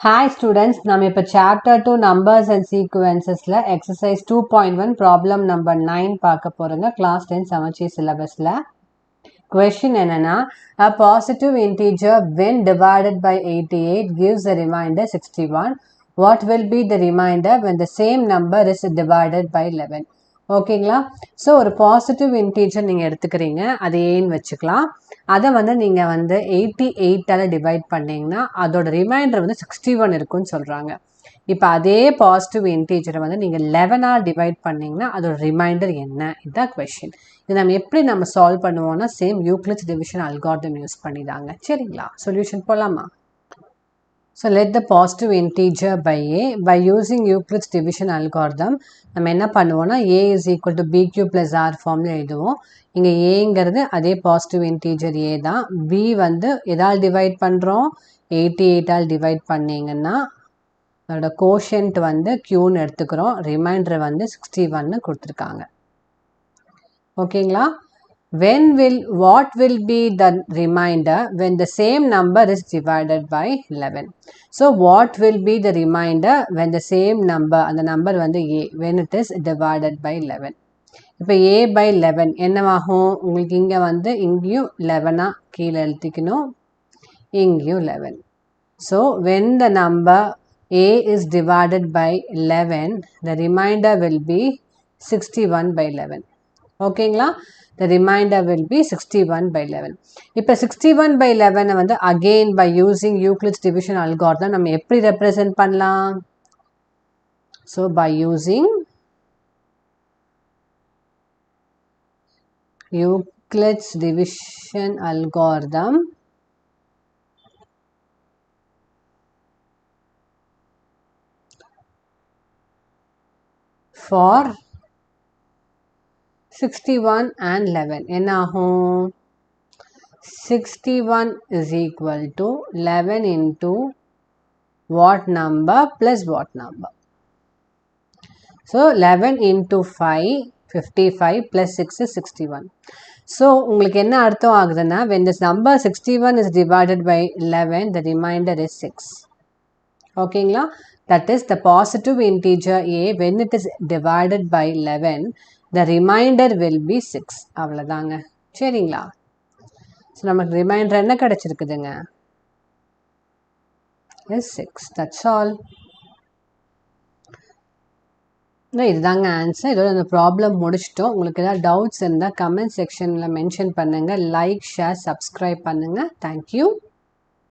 Hi students, நம்ம இப்ப chapter 2 numbers and sequencesல exercise 2.1 problem number 9 பார்க்க போறோங்க class 10 சமச்சீர் syllabusல. Question என்னன்னா, a positive integer when divided by 88 gives a remainder 61. What will be the remainder when the same number is divided by 11? ஓகேங்களா? So ஒரு positive integer நீங்கள் எடுத்துக்கிறீங்க, அது ஏன்னு வச்சுக்கலாம். அதை வந்து நீங்கள் வந்து 88ஆல் டிவைட் பண்ணிங்கன்னா அதோட ரிமைண்டர் வந்து 61 இருக்குன்னு சொல்கிறாங்க. இப்போ அதே பாசிட்டிவ் இன்டீஜரை வந்து நீங்கள் 11ஆல் டிவைட் பண்ணிங்கன்னா அதோட ரிமைண்டர் என்ன? இதுதான் கொஷின். இது நம்ம சால்வ் பண்ணுவோம்னா same Euclid's division algorithm use பண்ணி தாங்க. சரிங்களா? சொல்யூஷன் போகலாமா? So let the positive integer by a by using Euclid's division algorithm நம்ம என்ன பண்ணுவோம்னா a is equal to bq plus r ஃபார்ம்ல எழுதுவோம். இங்க aங்கிறது அதே பாசிட்டிவ் இன்டீஜர் a தான். b வந்து எதால் டிவைட் பண்ணுறோம்? 88ஆல் டிவைட் பண்ணிங்கன்னா அதோட கோஷன்ட் வந்து qன்னு எடுத்துக்கிறோம். ரிமைண்டர் வந்து 61 கொடுத்துருக்காங்க. ஓகேங்களா? What will be the remainder when the same number is divided by 11? So what will be the remainder when the same number, அந்த number வந்து a, when it is divided by 11? இப்போ a by 11 என்னவாகும்? உங்களுக்கு இங்கே வந்து இங்கேயும் 11 கீழே எழுதிக்கணும், இங்கேயும் 11. So when the number a is divided by 11, the remainder will be 61 by 11. ஓகேங்களா? The remainder will be 61 by 11. இப்போ 61 by 11 வந்து again by using Euclid's division algorithm நம்ம எப்படி represent பண்ணலாம்? So by using Euclid's division algorithm for 61 and 11 என்ன ஆகும்? 61 is equal to 11 into what number plus what number? So 11 into 5, 55 plus 6 is 61. So உங்களுக்கு என்ன அர்த்தம் ஆகுதுன்னா, when this number 61 is divided by 11, the remainder is 6. ஓகேங்களா? That is the positive integer a, when it is divided by 11, the remainder will be 6. அவ்வளோதாங்க. சரிங்களா? So நமக்கு reminder என்ன கிடச்சிருக்குதுங்க? is 6. That's all. இதுதாங்க ஆன்சர். இதோட அந்த ப்ராப்ளம் முடிச்சிட்டோம். உங்களுக்கு ஏதாவது டவுட்ஸ் இருந்தால் கமெண்ட் செக்ஷனில் மென்ஷன் பண்ணுங்கள். லைக், ஷேர், சப்ஸ்கிரைப் பண்ணுங்கள். தேங்க்யூ.